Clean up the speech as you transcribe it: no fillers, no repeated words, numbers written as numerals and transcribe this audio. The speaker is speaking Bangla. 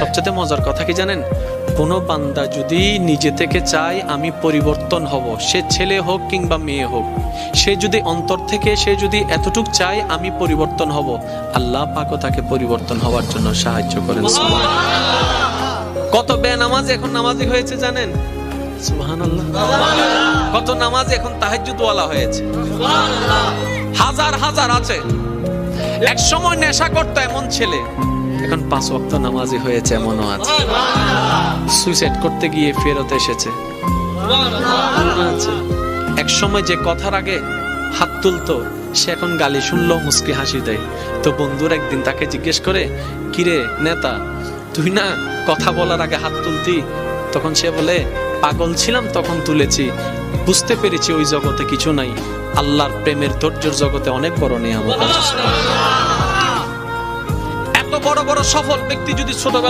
সবচেয়ে মজার কথা কি জানেন, কোনো বান্দা যদি নিজে থেকে চায় আমি পরিবর্তন হব, সে ছেলে হোক কিংবা মেয়ে হোক, সে যদি অন্তর থেকে সে যদি এতটুক চায় আমি পরিবর্তন হব, আল্লাহ পাকও তাকে পরিবর্তন হওয়ার জন্য সাহায্য করেন। কত বেনামাজ এখন নামাজি হয়েছে জানেন? সুবহানাল্লাহ। কত নামাজ এখন তাহাজ্জুদ ওয়ালা হয়েছে, হাজার হাজার আছে। এক সময় নেশা করতো এমন ছেলে, এখন 5 ওয়াক্ত নামাজি হয়েছে এমনও আছে। সুইসাইড করতে গিয়ে ফেরত এসেছে। এক সময় যে কথার আগে হাত তুলতো, সে এখন গালি শুনলো মুস্কি হাসি দেয়। তো বন্ধুর একদিন তাকে জিজ্ঞেস করে, কিরে নেতা, তুই না কথা বলার আগে হাত তুলতি? তখন সে বলে, পাগল ছিলাম তখন তুলেছি, বুঝতে পেরেছি ওই জগতে কিছু নাই, আল্লাহর প্রেমের ধৈর্যের জগতে অনেক বড় নিয়ামত আছে। এত বড় বড় সফল ব্যক্তি যদি ছোটবেলা